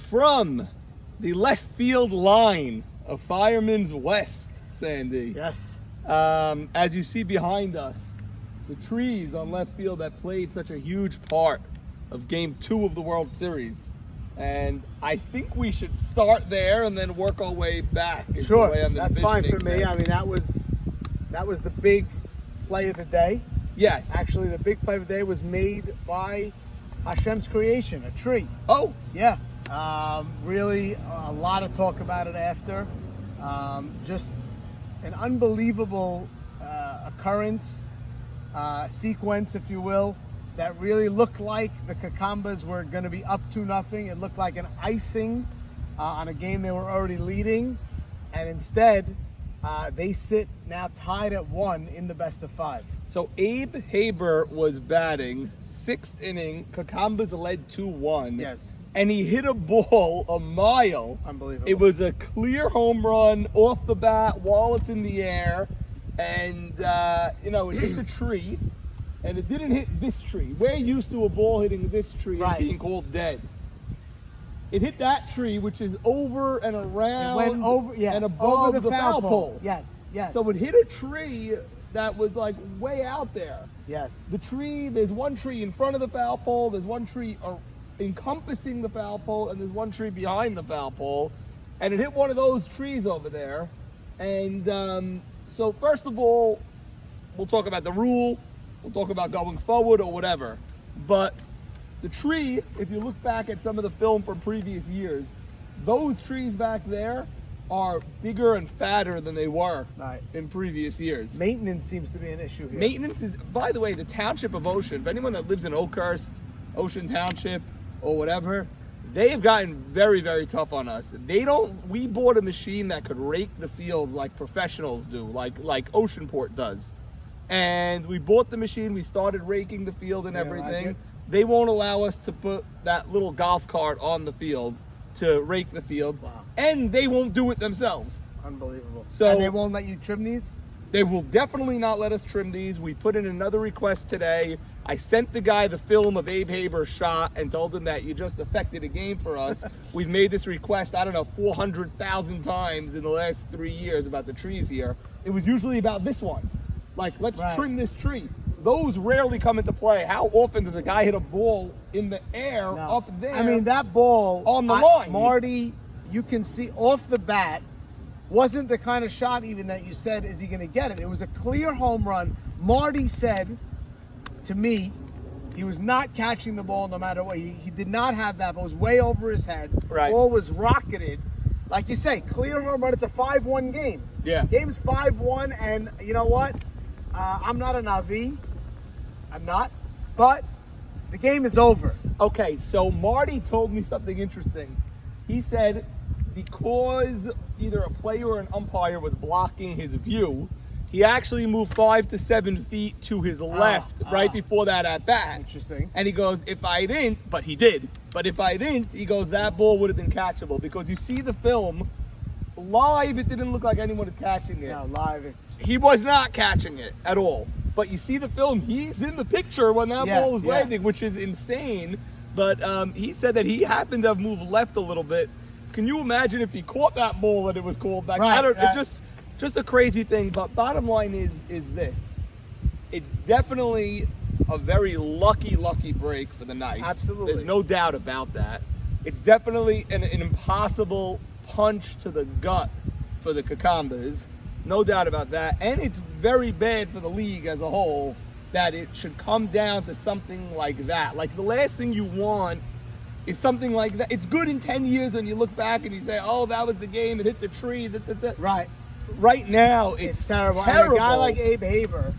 From the left field line of Fireman's West, Sandy. Yes. As you see behind us, the trees on left field that played such a huge part of Game 2 of the World Series. And I think we should start there and then work our way back. Is the Sure, way I'm that's fine for envisioning me. this. I mean, that was the big play of the day. Yes. Actually, the big play of the day was made by Hashem's creation, a tree. Oh, Yeah. Really, a lot of talk about it after. Just an unbelievable occurrence, sequence, if you will, that really looked like the Kakambas were going to be up 2-0. It looked like an icing on a game they were already leading. And instead, they sit now tied at 1 in the best of 5. so Abe Haber was batting, 6th inning. Kakambas led 2-1. Yes. And he hit a ball a mile. Unbelievable. It was a clear home run off the bat while it's in the air. And, it hit the tree. And it didn't hit this tree. We're used to a ball hitting this tree Right. and being called dead. It hit that tree, which is over and around It went over, yeah, and above over the foul pole. Yes, yes. So it hit a tree that was like way out there. Yes. The tree, there's one tree in front of the foul pole, there's one tree encompassing the foul pole, and there's one tree behind the foul pole. And it hit one of those trees over there. And so first of all, we'll talk about the rule. We'll talk about going forward or whatever. But the tree, if you look back at some of the film from previous years, those trees back there are bigger and fatter than they were Right. in previous years. Maintenance seems to be an issue here. Maintenance is, by the way, the township of Ocean, if anyone that lives in Oakhurst, Ocean Township, or whatever, they have gotten very, very tough on us. We bought a machine that could rake the fields like professionals do, like Oceanport does. And we bought the machine, we started raking the field and They don't like everything. it? They won't allow us to put that little golf cart on the field to rake the field. Wow. And they won't do it themselves. Unbelievable. So- And they won't let you trim these? They will definitely not let us trim these. We put in another request today. I sent the guy the film of Abe Haber's shot and told him that you just affected a game for us. We've made this request, 400,000 times in the last 3 years about the trees here. It was usually about this one. Like, let's Right. trim this tree. Those rarely come into play. How often does a guy hit a ball in the air No. up there? I mean, that ball On the line. Marty, you can see off the bat, wasn't the kind of shot even that you said, is he going to get it? It was a clear home run. Marty said to me, he was not catching the ball no matter what. He did not have that ball. It was way over his head. Right. Ball was rocketed. Like you say, clear home run. It's a 5-1 game. Yeah. Game's 5-1, and you know what? I'm not a Navi. I'm not. But the game is over. Okay, so Marty told me something interesting. He said because either a player or an umpire was blocking his view, he actually moved 5 to 7 feet to his left right before that at bat. Interesting. And he goes, if I didn't, but he did, but if I didn't, he goes, that ball would have been catchable. Because you see the film, live, it didn't look like anyone was catching it. No, live. He was not catching it at all. But you see the film, he's in the picture when that Yeah, ball was yeah. landing, which is insane. But he said that he happened to have moved left a little bit. Can you imagine if he caught that ball that it was called back? Right, It's just a crazy thing. But bottom line is this. It's definitely a very lucky break for the Knights. Absolutely. There's no doubt about that. It's definitely an impossible punch to the gut for the Kakambas. No doubt about that. And it's very bad for the league as a whole that it should come down to something like that. Like, the last thing you want is something like that. It's good in 10 years when you look back and you say, oh, that was the game, it hit the tree. Right. Right now, It's terrible. terrible. And a guy like Abe Haber,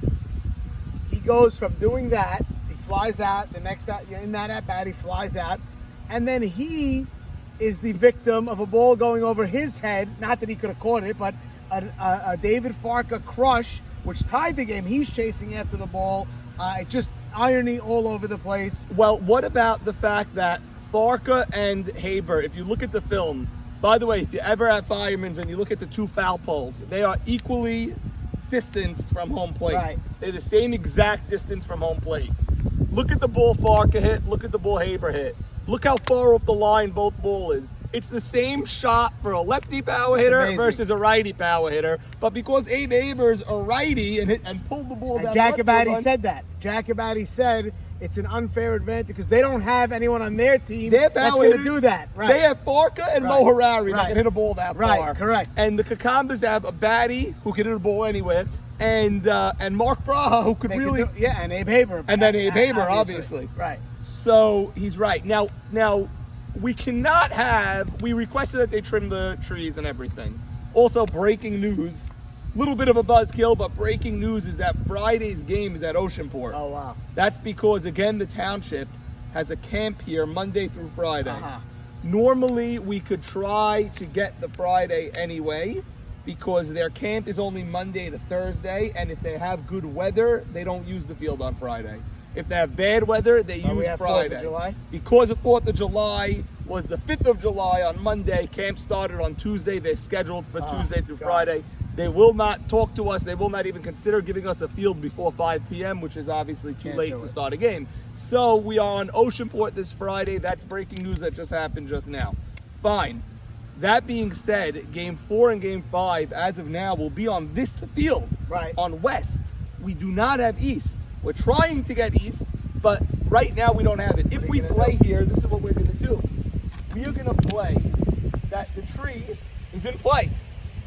he goes from doing that, he flies out, the next out, in that at bat, he flies out, and then he is the victim of a ball going over his head. Not that he could have caught it, but a David Farka crush, which tied the game. He's chasing after the ball. It just irony all over the place. Well, what about the fact that Farka and Haber, if you look at the film, by the way, if you're ever at Fireman's and you look at the two foul poles, they are equally distanced from home plate. Right. They're the same exact distance from home plate. Look at the ball Farka hit, look at the ball Haber hit. Look how far off the line both ball is. It's the same shot for a lefty power hitter amazing. versus a righty power hitter. But because Abe Aber's a righty and pulled the ball And down. Jacobati said that. Jacobati said it's an unfair advantage because they don't have anyone on their team that's going to do that. Right. They have Farka and Mo Harari that can hit a ball that far. Right, correct. And the Kakambas have a baddie who can hit a ball anywhere, and Mark Braha who could really and Abe Haber. And then Abe Haber, obviously. Right. So he's right. Now we cannot have. We requested that they trim the trees and everything. Also, breaking news. Little bit of a buzzkill, but breaking news is that Friday's game is at Oceanport. Oh, wow. That's because, again, the township has a camp here Monday through Friday. Uh-huh. Normally, we could try to get the Friday anyway because their camp is only Monday to Thursday, and if they have good weather, they don't use the field on Friday. If they have bad weather, they use Friday. 4th of July? Because of 4th of July was the 5th of July on Monday. Camp started on Tuesday. They're scheduled for Tuesday through Friday. They will not talk to us. They will not even consider giving us a field before 5 p.m., which is obviously too late to start a game. So we are on Oceanport this Friday. That's breaking news that just happened just now. Fine. That being said, Game 4 and Game 5, as of now, will be on this field, on West. We do not have East. We're trying to get East, but right now we don't have it. If we play here, this is what we're going to do. We are going to play that the tree is in play.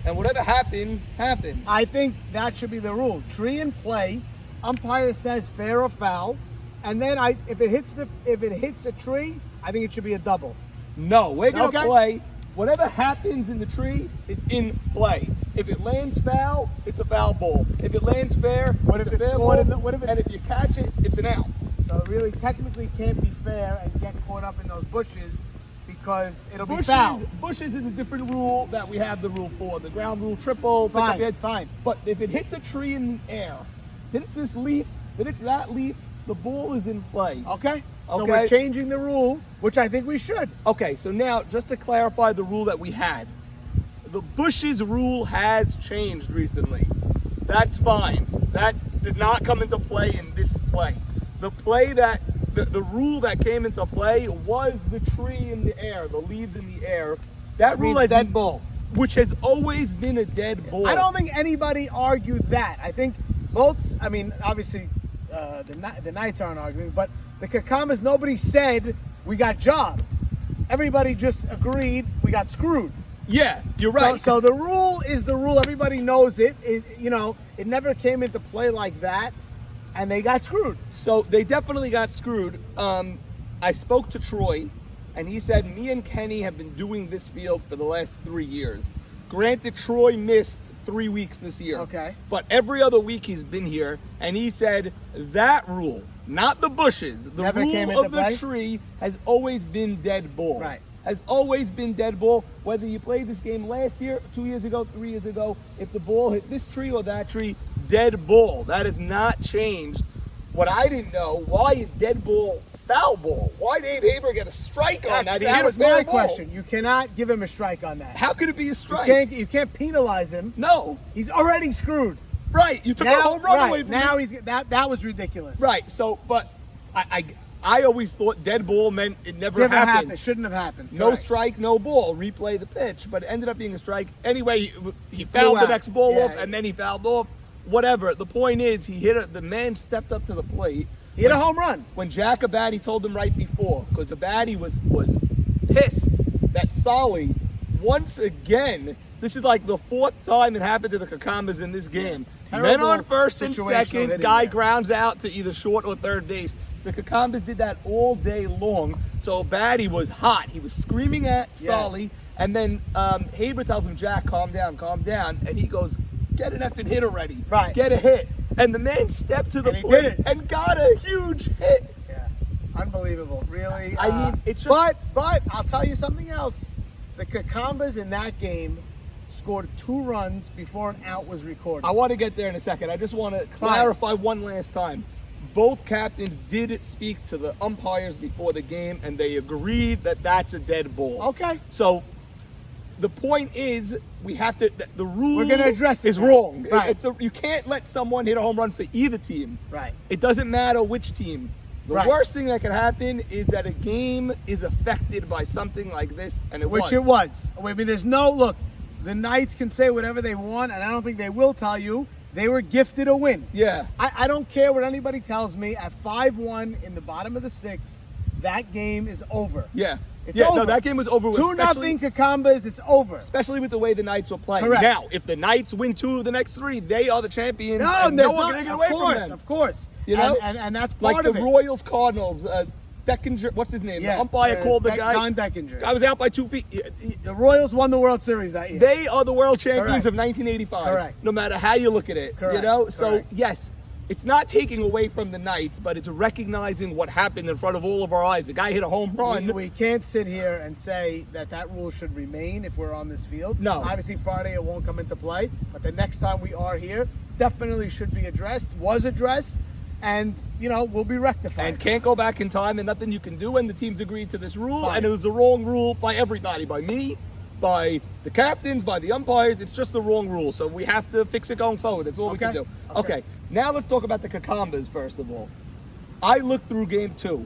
And whatever happens, happens. I think that should be the rule. Tree in play, umpire says fair or foul, and then if it hits a tree, I think it should be a double. No, we're going to play. Whatever happens in the tree is in play. If it lands foul, it's a foul ball. If it lands fair, it's a fair ball. And if you catch it, it's an out. So it really technically can't be fair and get caught up in those bushes because it'll be foul. Bushes is a different rule that we have the rule for. The ground rule triple. Fine. But if it hits a tree in the air, hits this leaf, hits that leaf, the ball is in play. Okay. So we're changing the rule, which I think we should. Okay, so now just to clarify the rule that we had. The bushes rule has changed recently. That's fine. That did not come into play in this play. The play that the rule that came into play was the tree in the air, the leaves in the air. That rule is dead ball, which has always been a dead ball. I don't think anybody argued that. I think both. I mean, obviously, the Knights aren't arguing, but the Kakambas, nobody said we got jobbed. Everybody just agreed we got screwed. Yeah, you're right. So the rule is the rule. Everybody knows it. It never came into play like that, and they got screwed. So they definitely got screwed. I spoke to Troy, and he said, me and Kenny have been doing this field for the last 3 years. Granted, Troy missed 3 weeks this year. Okay. But every other week he's been here, and he said that rule, not the bushes, the rule of the tree has always been dead ball. Right. Has always been dead ball. Whether you played this game last year, 2 years ago, 3 years ago, if the ball hit this tree or that tree, dead ball. That has not changed. What I didn't know, why is dead ball foul ball? Why did Abe Haber get a strike on that? That was my question. You cannot give him a strike on that. How could it be a strike? You can't penalize him. No. He's already screwed. Right. You took a whole run away from him. Now that was ridiculous. Right. So, but I always thought dead ball meant it never happened. It shouldn't have happened. No strike, no ball. Replay the pitch. But it ended up being a strike. Anyway, he fouled the next ball off, and then he fouled off. Whatever. The point is, he hit it. The man stepped up to the plate. He hit a home run. When Jack Abadi told him right before, because Abadi was pissed that Solly, once again, this is like the 4th time it happened to the Kakambas in this game. Men on first and second, guy grounds out to either short or third base. The Kakambas did that all day long, so Abadi was hot. He was screaming at Solly, and then Haber tells him, Jack, calm down, and he goes, get an effing hit already. Right. Get a hit. And the man stepped to the plate and got a huge hit. Yeah. Unbelievable. Really. I mean, it's just... But I'll tell you something else. The Kakambas in that game scored 2 runs before an out was recorded. I want to get there in a second. I just want to clarify one last time. Both captains did speak to the umpires before the game, and they agreed that that's a dead ball. Okay. So the point is, we have to. The rule we're going to address is wrong. Right. You can't let someone hit a home run for either team. Right. It doesn't matter which team. The Right. worst thing that can happen is that a game is affected by something like this, and it Which it was. I mean, there's no look. The Knights can say whatever they want, and I don't think they will tell you they were gifted a win. Yeah. I don't care what anybody tells me. At 5-1 in the bottom of the sixth, that game is over. Yeah. It's yeah, over. no, that game was over with. 2-0 Kakambas, it's over. Especially with the way the Knights were playing. Correct. Now, if the Knights win 2 of the next 3, they are the champions. No, and there's no one not. can take it Of away course, from them. of course. You know? And that's part Like of the it. Royals Cardinals, Deckinger, what's his name? Yeah, The umpire called the guy. Don Deckinger. I was out by 2 feet. The Royals won the World Series that year. They are the world champions Correct. of 1985. Correct. No matter how you look at it. Correct. You know? So, Correct. yes, it's not taking away from the Knights, but it's recognizing what happened in front of all of our eyes. The guy hit a home run. We can't sit here and say that rule should remain if we're on this field. No. Obviously, Friday it won't come into play, but the next time we are here, definitely should be addressed, was addressed, and, we'll be rectified. And can't go back in time, and nothing you can do. And the teams agreed to this rule, Fine. and it was the wrong rule by everybody, by me, by the captains, by the umpires. It's just the wrong rule, so we have to fix it going forward. That's all we can Okay. do. Okay. Okay, now let's talk about the Kakambas first of all. I looked through game 2,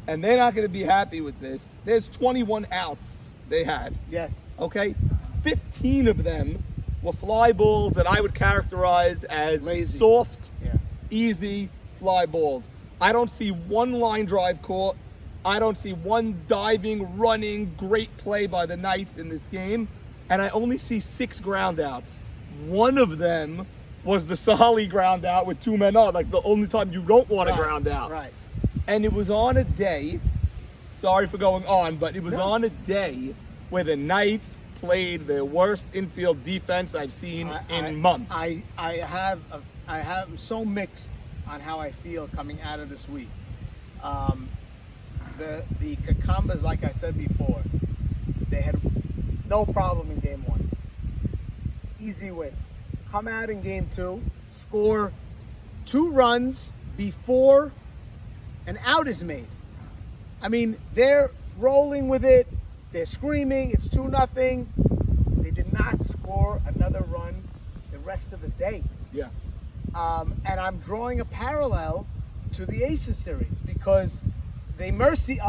and they're not going to be happy with this. There's 21 outs they had. Yes. Okay, 15 of them were fly balls that I would characterize as Lazy. soft, Yeah. easy fly balls. I don't see one line drive caught. I don't see one diving, running, great play by the Knights in this game. And I only see 6 ground outs. One of them was the Solly ground out with 2 men on, like the only time you don't want to Right, ground out. Right. And it was on a day, sorry for going on, but it was No. on a day where the Knights played their worst infield defense I've seen in months. I'm so mixed on how I feel coming out of this week. The Kakambas, like I said before, they had no problem in game 1. Easy win. Come out in game 2, score 2 runs before an out is made. I mean, they're rolling with it. They're screaming. It's 2-0. They did not score another run the rest of the day. yeah. And I'm drawing a parallel to the Aces series because they mercy.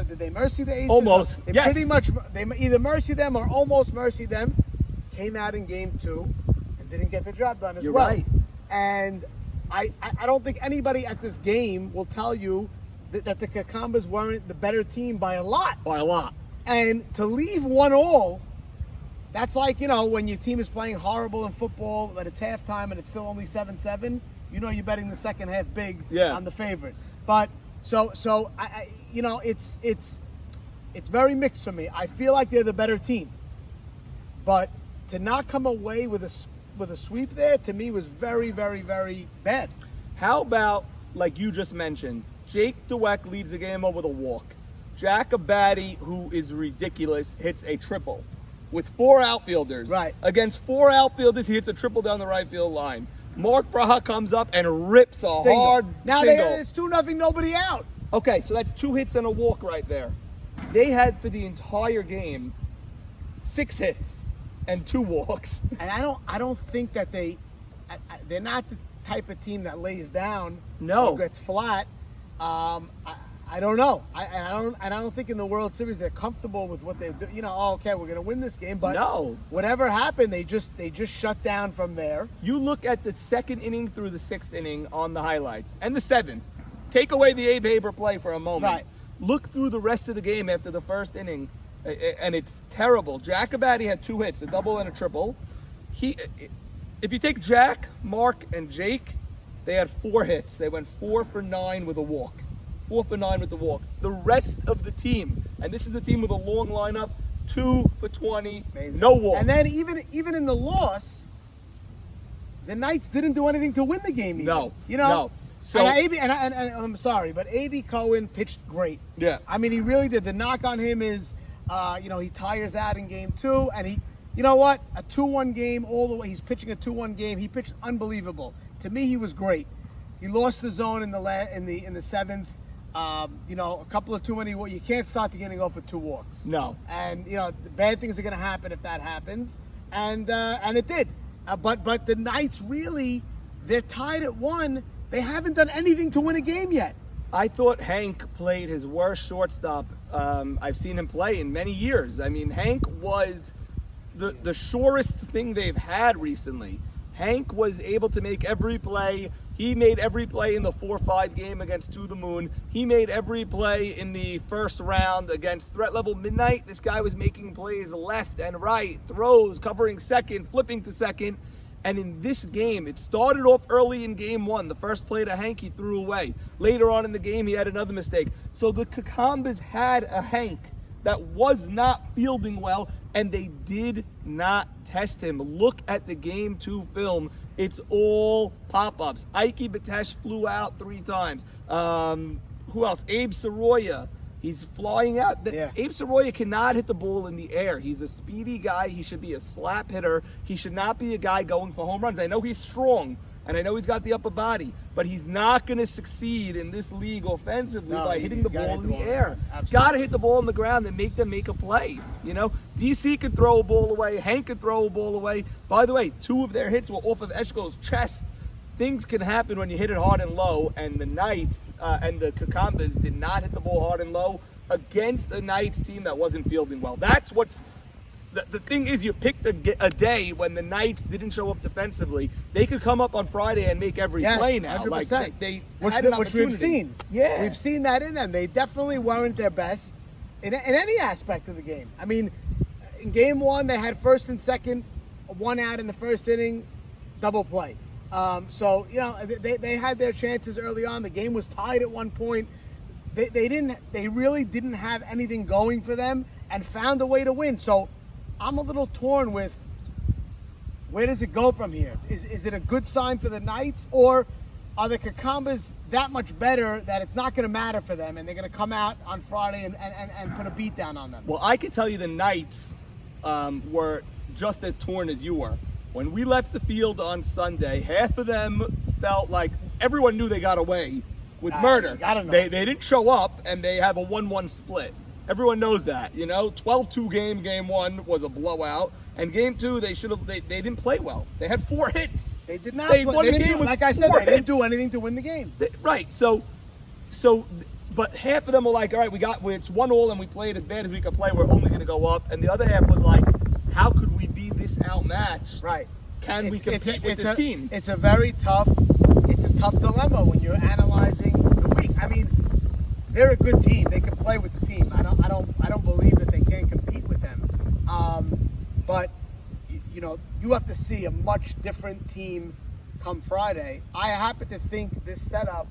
Did they mercy the Aces? Almost, They yes. pretty much. They either mercy them or almost mercy them. Came out in game 2 and didn't get the job done as You're well. right. And I don't think anybody at this game will tell you that the Kakambas weren't the better team by a lot. By a lot. And to leave 1-1, that's like, when your team is playing horrible in football, but it's halftime and it's still only 7-7, you're betting the second half big on the favorite. But so I it's very mixed for me. I feel like they're the better team. But to not come away with a sweep there, to me, was very, very, very bad. How about, like you just mentioned, Jake Dweck leads the game up with a walk. Jack Abadie, who is ridiculous, hits a triple. With 4 outfielders. Right. Against 4 outfielders, he hits a triple down the right field line. Mark Braha comes up and rips a Single. hard Now single. it's 2-0, nobody out. Okay, so that's 2 hits and a walk right there. They had for the entire game 6 hits and 2 walks. And I don't think that they're not the type of team that lays down. No. Or gets flat. I don't know. I don't think in the World Series they're comfortable with what they do. Okay, we're gonna win this game, but No. whatever happened, they just shut down from there. You look at the 2nd inning through the 6th inning on the highlights, and the 7th. Take away the Abe Haber play for a moment. Right. Look through the rest of the game after the 1st inning, and it's terrible. Jack Abadie had 2 hits, a double and a triple. If you take Jack, Mark, and Jake, they had 4 hits. They went 4 for 9 with a walk. 4 for 9 with the walk. The rest of the team, and this is a team with a long lineup, 2 for 20, Amazing. no walks. And then even in the loss, the Knights didn't do anything to win the game. Even. No. You know. No. So and I'm sorry, but A.B. Cohen pitched great. Yeah. I mean, he really did. The knock on him is, he tires out in game 2, and he, you know what, a 2-1 game all the way. He's pitching a 2-1 game. He pitched unbelievable. To me, he was great. He lost the zone in the 7th. A couple of too many. You can't start the inning off with 2 walks. No. And the bad things are going to happen if that happens, and it did. But the Knights really, they're tied at 1. They haven't done anything to win a game yet. I thought Hank played his worst shortstop I've seen him play in many years. I mean, Hank was the surest thing they've had recently. Hank was able to make every play. He made every play in the 4-5 game against To The Moon. He made every play in the first round against Threat Level Midnight. This guy was making plays left and right, throws, covering second, flipping to second. And in this game, it started off early in game one. The first play to Hank, he threw away. Later on in the game, he had another mistake. So the Kakambas had a Hank that was not fielding well, and they did not test him. Look at the game 2 film. It's all pop-ups. Ike Batesh flew out 3 times. Who else? Abe Soroya. He's flying out. Abe Soroya cannot hit the ball in the air. He's a speedy guy. He should be a slap hitter. He should not be a guy going for home runs. I know he's strong, and I know he's got the upper body, but he's not going to succeed in this league offensively by hitting the ball in the air. Got to hit the ball on the ground and make them make a play. You know, DC could throw a ball away. Hank could throw a ball away. By the way, 2 of their hits were off of Eshko's chest. Things can happen when you hit it hard and low, and the Knights and the Kakambas did not hit the ball hard and low against a Knights team that wasn't fielding well. That's what's the thing is, you picked a day when the Knights didn't show up defensively. They could come up on Friday and make every play now. 100%. Like they had an which we've opportunity. seen. Yeah, we've seen that in them. They definitely weren't their best in any aspect of the game. I mean, in game 1, they had first and second, 1 out in the first inning, double play. So, you know, they had their chances early on. The game was tied at one point. They really didn't have anything going for them and found a way to win. So I'm a little torn with where does it go from here? Is it a good sign for the Knights, or are the Kakambas that much better that it's not going to matter for them and they're going to come out on Friday and put a beat down on them? Well, I can tell you the Knights were just as torn as you were. When we left the field on Sunday, half of them felt like everyone knew they got away with murder. They didn't show up, and they have a 1-1 split. Everyone knows that, you know. 12-2 game 1 was a blowout, and game 2 they didn't play well. They had 4 hits. They did not. They won the game with like I said, 4 they didn't hits. do anything to win the game. Right. So, but half of them were like, all right, it's 1-1, and we played as bad as we could play. We're only going to go up. And the other half was like, how could we be this outmatched? Right. Can we compete with this team? It's a tough dilemma when you're analyzing the week. I mean, they're a good team. They can play with the team. I don't believe that they can't compete with them. But you know, you have to see a much different team come Friday. I happen to think this setup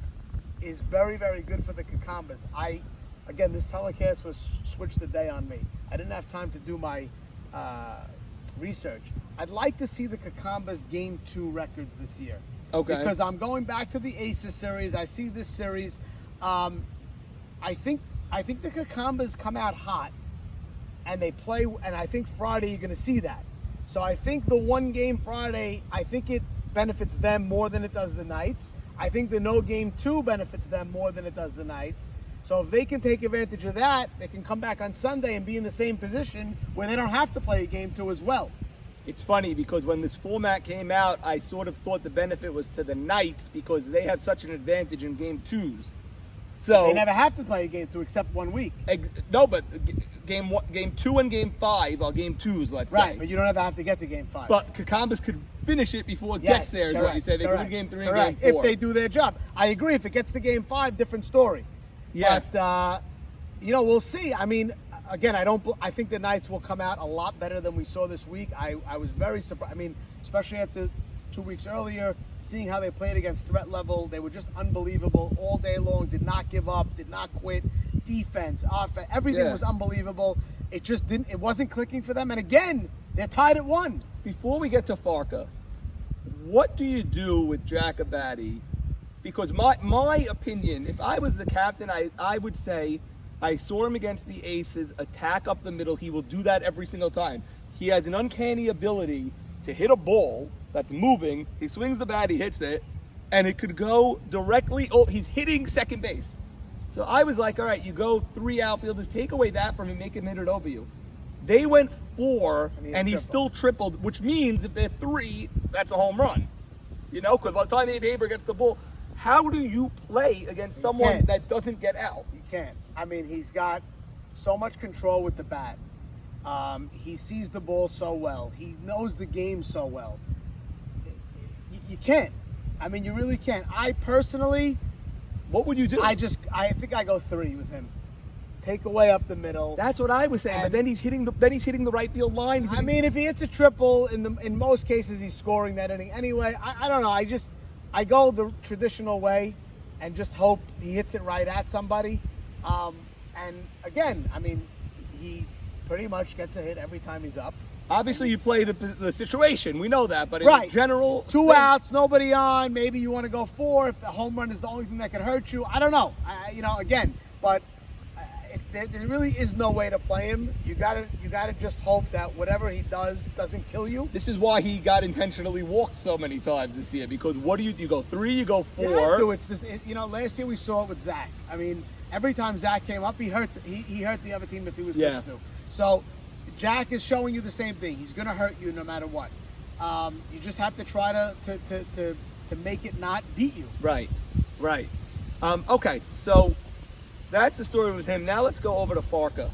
is very, very good for the Kakambas. Again, this telecast was switched the day on me. I didn't have time to do my research. I'd like to see the Kakambas game 2 records this year. Okay. Because I'm going back to the Aces series. I see this series. I think the Kakambas come out hot and they play, and I think Friday you're going to see that. So I think the 1 game Friday, I think it benefits them more than it does the Knights. I think the no game 2 benefits them more than it does the Knights. So if they can take advantage of that, they can come back on Sunday and be in the same position where they don't have to play a game 2 as well. It's funny because when this format came out, I sort of thought the benefit was to the Knights because they have such an advantage in game 2s. So they never have to play a game 2 except 1 week. No, but game 2 and game 5 are game 2s, let's say. Right, but you don't ever have to get to game 5. But Kakambas could finish it before it gets there, is what you say. They could win game 3 and game 4. If they do their job. I agree. If it gets to game 5, different story. Yeah. But, you know, we'll see. I mean, again, I think the Knights will come out a lot better than we saw this week. I was very surprised. I mean, especially after 2 weeks earlier, seeing how they played against Threat Level, they were just unbelievable all day long. Did not give up, did not quit. Defense, offense, everything was unbelievable. It just didn't. It wasn't clicking for them. And again, they're tied at 1. Before we get to Farka, what do you do with Jacobati? Because my opinion, if I was the captain, I would say I saw him against the Aces, attack up the middle. He will do that every single time. He has an uncanny ability to hit a ball that's moving. He swings the bat, he hits it, and it could go directly. Oh, he's hitting second base. So I was like, all right, you go 3 outfielders, take away that from him, make him hit it over you. They went 4, and he still tripled, which means if they're 3, that's a home run. You know, because by the time Abe Haber gets the ball, How do you play against someone can't. that doesn't get out? You can't. I mean, he's got so much control with the bat. He sees the ball so well. He knows the game so well. You can't. I mean, you really can't. I personally, What would you do? I think I go 3 with him. Take away up the middle. That's what I was saying. But then he's hitting the right field line. I mean, if he hits a triple, in most cases he's scoring that inning anyway. I don't know. I go the traditional way and just hope he hits it right at somebody. And again, I mean, he pretty much gets a hit every time he's up. Obviously, you play the situation. We know that. But Right. in general, 2 outs, nobody on. Maybe you want to go 4 if the home run is the only thing that can hurt you. I don't know. Again, but there really is no way to play him. You gotta just hope that whatever he does doesn't kill you. This is why he got intentionally walked so many times this year. Because what do you go 3, you go 4. You have to. It's this, last year we saw it with Zach. I mean, every time Zach came up, he hurt the other team if he was pitched to. So Jack is showing you the same thing. He's gonna hurt you no matter what. You just have to try to make it not beat you. Right. Okay, so that's the story with him. Now let's go over to Farka.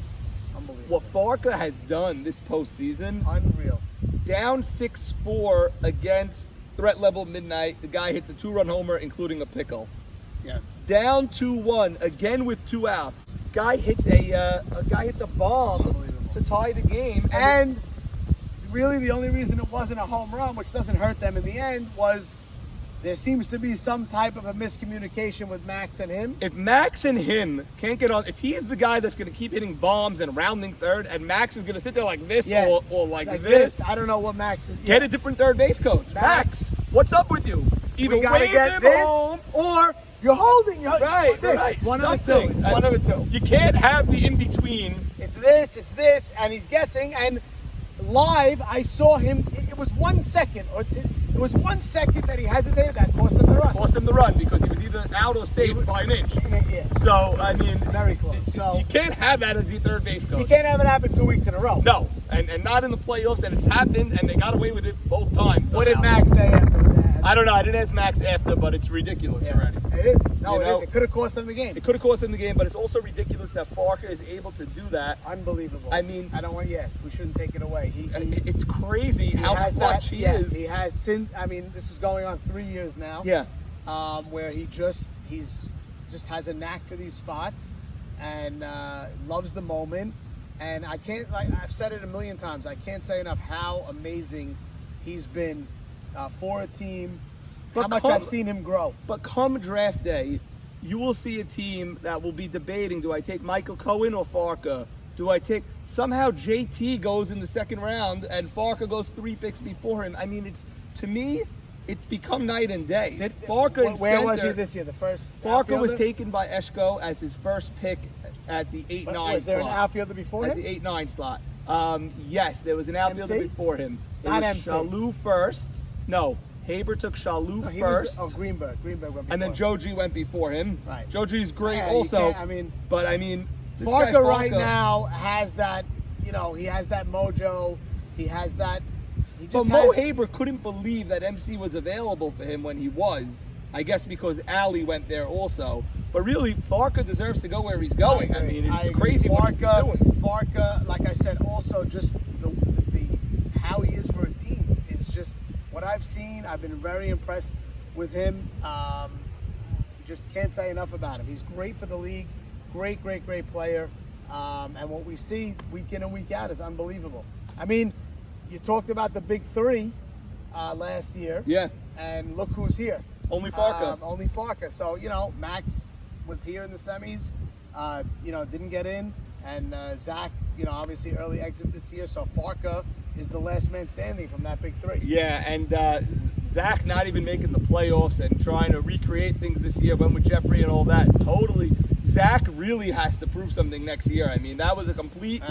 Unbelievable. What Farka has done this postseason, Unreal. down 6-4 against threat level Midnight. The guy hits a 2-run homer, including a pickle. Yes. Down 2-1 again with 2 outs. Guy hits a bomb Unbelievable. to tie the game, And really the only reason it wasn't a home run, which doesn't hurt them in the end, was there seems to be some type of a miscommunication with Max and him. if Max and him can't get on, if he's the guy that's going to keep hitting bombs and rounding third, and Max is going to sit there like this or like this, I don't know what Max is. get a different third base coach. Max, what's up with you? Either We gotta wave get him this, home, or you're holding. right. One something. of the two. One of the two. You can't have the in between. It's this, and he's guessing. And live, I saw him. It was 1 second, it was 1 second that he hesitated. That cost him the run. Cost him the run because he was either out or safe by an inch. Yeah. So I mean, Very close. So you can't have that as your third base coach. you can't have it happen 2 weeks in a row. No, and not in the playoffs, and it's happened, and they got away with it both times. What did somehow. Max say after that? I don't know. I didn't ask Max after, but it's ridiculous already. It is. No, You it know? is. It could have cost them the game. It could have cost him the game, but it's also ridiculous that Farka is able to do that. Unbelievable. I mean, I don't want. Yeah, we shouldn't take it away. It's crazy how clutch he is. He has since. I mean, this is going on 3 years now. Yeah. Where he's just has a knack for these spots and loves the moment. And I can't, like I've said it a million times, I can't say enough how amazing he's been for a team. But how much I've seen him grow. But come draft day, you will see a team that will be debating: do I take Michael Cohen or Farka? Do I take somehow JT goes in the second round and Farka goes 3 picks before him? I mean, to me, it's become night and day. Farka Where was he this year? The first. Farka was outfielder? taken by Eshko as his first pick at the 8-9 slot. Was there an outfielder before at him? the 8-9 slot? Yes, there was an outfielder MC? before him. It Not was MC. Shalou first. No, Haber took Shalou No, he first. was Greenberg. Greenberg went before. And then Joji went before him. Right. Joji's great Yeah, you also. can't- I mean, but I mean, this guy Farka right now has that. He has that mojo. He has that. He But just Mo has. Haber couldn't believe that MC was available for him when he was. I guess because Ali went there also. But really, Farka deserves to go where he's going. I mean, it's crazy what he's doing. Farka, like I said, also just the how he is for a team is just what I've seen. I've been very impressed with him. Just can't say enough about him. He's great for the league. Great player. And what we see week in and week out is unbelievable. I mean, you talked about the big 3 last year. Yeah. And look who's here. Only Farka. Only Farka. So, Max was here in the semis, didn't get in. And Zach, obviously early exit this year. So Farka is the last man standing from that big 3. Yeah, and Zach not even making the playoffs and trying to recreate things this year, went with Jeffrey and all that. Totally. Zach really has to prove something next year. I mean, that was a complete,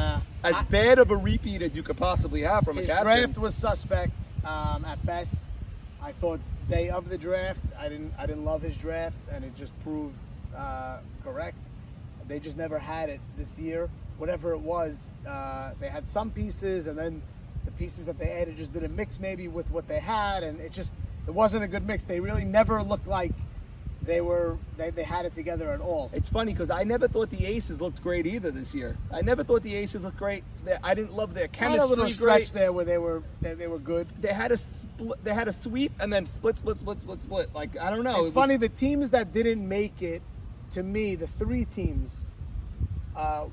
as bad of a repeat as you could possibly have from a captain. His draft was suspect at best. I thought day of the draft, I didn't love his draft, and it just proved correct. They just never had it this year. Whatever it was, they had some pieces, and then the pieces that they added just didn't mix maybe with what they had, and it wasn't a good mix. They really never looked like they had it together at all. It's funny because I never thought the Aces looked great either this year. I never thought the Aces looked great. I didn't love their chemistry. Had a little stretch there where they were good. They had a sweep and then split. Like, I don't know. It's funny, the teams that didn't make it, to me, the three teams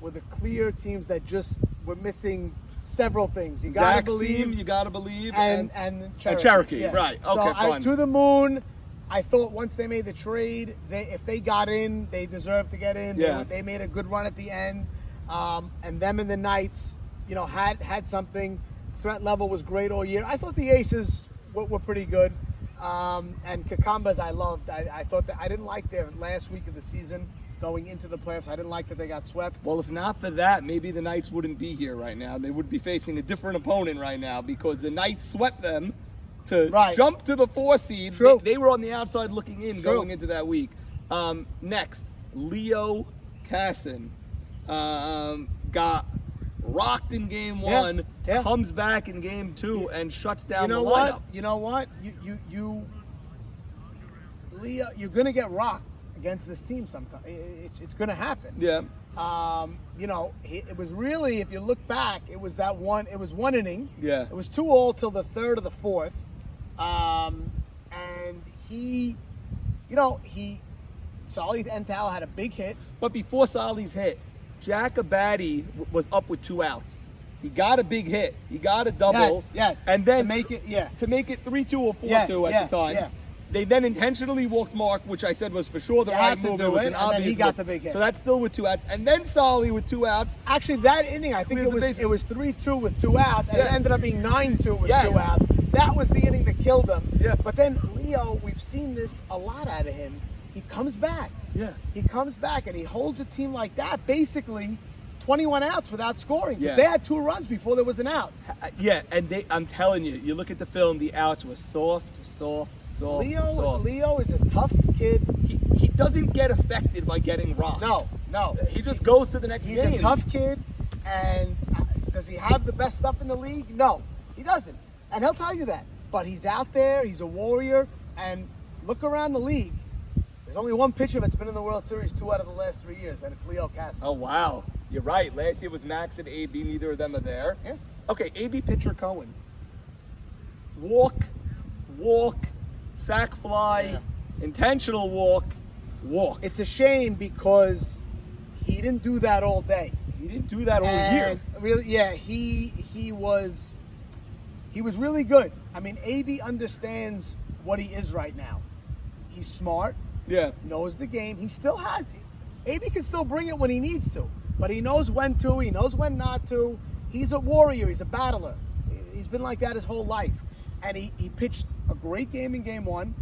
were the clear teams that just were missing several things. You gotta Zach's believe, team, you gotta believe, and Cherokee, yeah. right? So Okay, fine. to the moon. I thought once they made the trade, if they got in, they deserved to get in. Yeah. They made a good run at the end, and them and the Knights, had something. Threat level was great all year. I thought the Aces were pretty good, and Kakambas I loved. I thought that I didn't like their last week of the season going into the playoffs. I didn't like that they got swept. Well, if not for that, maybe the Knights wouldn't be here right now. They would be facing a different opponent right now because the Knights swept them to jump to the 4 seed. True. They were on the outside looking in True. going into that week. Next, Leo Casson got rocked in game 1, Yeah. comes back in game 2, and shuts down You know the what? lineup. You know what? You Leo, you're gonna get rocked against this team sometime. It's gonna happen. Yeah. It was really, if you look back, it was one inning. Yeah. It was 2-all till the third or the fourth. And Solly Ental had a big hit. But before Solly's hit, Jack Abadi was up with 2 outs. He got a big hit. He got a double. Yes. And then to make it 3-2 or 4-2 at the time. Yeah. They then intentionally walked Mark, which I said was for sure the You right have to move. do It was it, an and then he obvious got move. the big hit. So that's still with 2 outs. And then Solly with 2 outs. Actually, that inning, I think Cleared the bases. it was 3-2 with 2 outs, and it Yeah. ended up being 9-2 with Yes. 2 outs. That was the inning that killed them. Yeah. But then Leo, we've seen this a lot out of him. He comes back. Yeah. He comes back and he holds a team like that basically 21 outs without scoring. Because Yeah. they had 2 runs before there was an out. Yeah, and I'm telling you, you look at the film, the outs were soft. Leo is a tough kid. He doesn't get affected by getting rocked. No. He just goes to the next He's game. a tough kid, and does he have the best stuff in the league? No, he doesn't. And he'll tell you that. But he's out there, he's a warrior, and look around the league. There's only one pitcher that's been in the World Series 2 out of the last 3 years, and it's Leo Casson. Oh, wow. You're right. Last year was Max and AB. Neither of them are there. Yeah. Okay, AB pitcher Cohen. Walk, sack fly, intentional walk. It's a shame because he didn't do that all day. He didn't do that all year. Really, yeah, he was really good. I mean, AB understands what he is right now. He's smart. Yeah. Knows the game. He still has it. AB can still bring it when he needs to, but he knows when to. He knows when not to. He's a warrior. He's a battler. He's been like that his whole life. And he pitched a great game in game 1,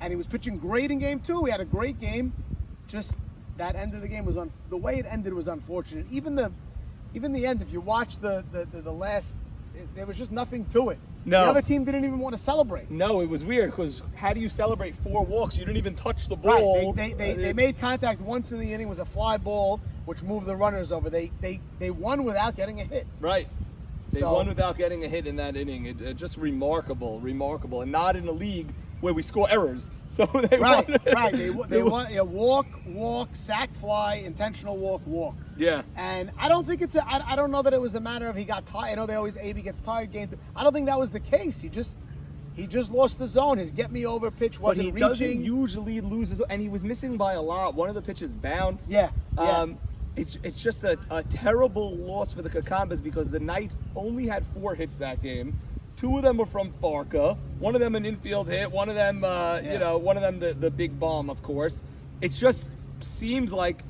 and he was pitching great in game 2. He had a great game. Just that end of the game was the way it ended was unfortunate. Even the end, if you watch the last, there was just nothing to it. No. The other team didn't even want to celebrate. No, it was weird because how do you celebrate 4 walks? You didn't even touch the ball. Right. They made contact once in the inning. It was a fly ball, which moved the runners over. They won without getting a hit. Right. They won without getting a hit in that inning. It just remarkable, and not in a league where we score errors. So they won. Right. They won a walk, sack fly, intentional walk. Yeah. And I don't think I don't know that it was a matter of he got tired. I know AB gets tired game. I don't think that was the case. He just lost the zone. His get me over pitch wasn't but he reaching. doesn't usually lose his, and he was missing by a lot. One of the pitches bounced. Yeah. It's just a terrible loss for the Kakambas because the Knights only had 4 hits that game. 2 of them were from Farka. One of them an infield hit. One of them, one of them the big bomb, of course. It just seems like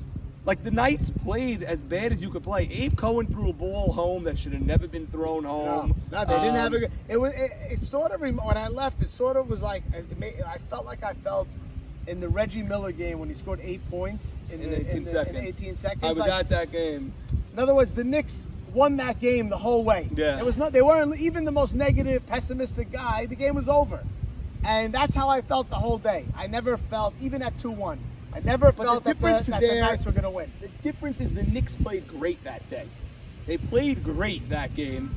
the Knights played as bad as you could play. Abe Cohen threw a ball home that should have never been thrown home. No, they didn't have a good. It sort of when I left, it sort of was like I felt in the Reggie Miller game when he scored 8 points in 18 seconds. I was at that game. In other words, the Knicks won that game the whole way. Yeah. They weren't even the most negative, pessimistic guy. The game was over. And that's how I felt the whole day. I never felt, even at 2-1, I never felt that the Knights were going to win. The difference is the Knicks played great that day. They played great that game.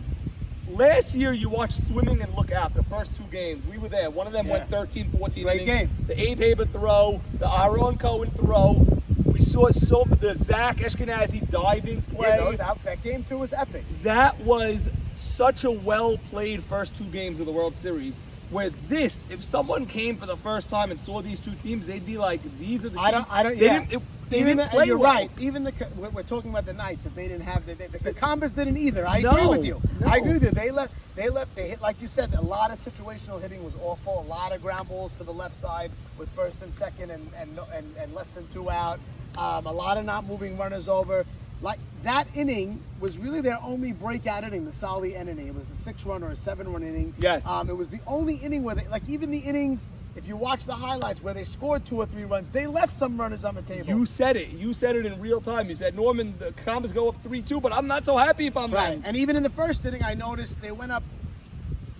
last year you watched Swimming and Look Out, the first 2 games. We were there. One of them went 13-14 Great innings. game. The Abe Haber throw, the Aaron Cohen throw. We saw the Zach Ashkenazi diving play. Yeah, that game too was epic. That was such a well-played first 2 games of the World Series. Where this, if someone came for the first time and saw these 2 teams, they'd be like, "These are the teams." They didn't play You're well. right. Even we're talking about the Knights that they didn't have. The Combas didn't either. I No, agree with you. no. I agree with you. They hit, like you said, a lot of situational hitting was awful. A lot of ground balls to the left side with first and second and less than 2 out. A lot of not moving runners over. Like that inning was really their only breakout inning, the Solly inning. It was the 6-run or a 7-run inning. Yes. It was the only inning where they, like even the innings, if you watch the highlights where they scored 2 or 3 runs, they left some runners on the table. You said it. You said it in real time. You said, Norman, the Combas go up 3-2, but I'm not so happy if I'm right. them. And even in the first inning, I noticed they went up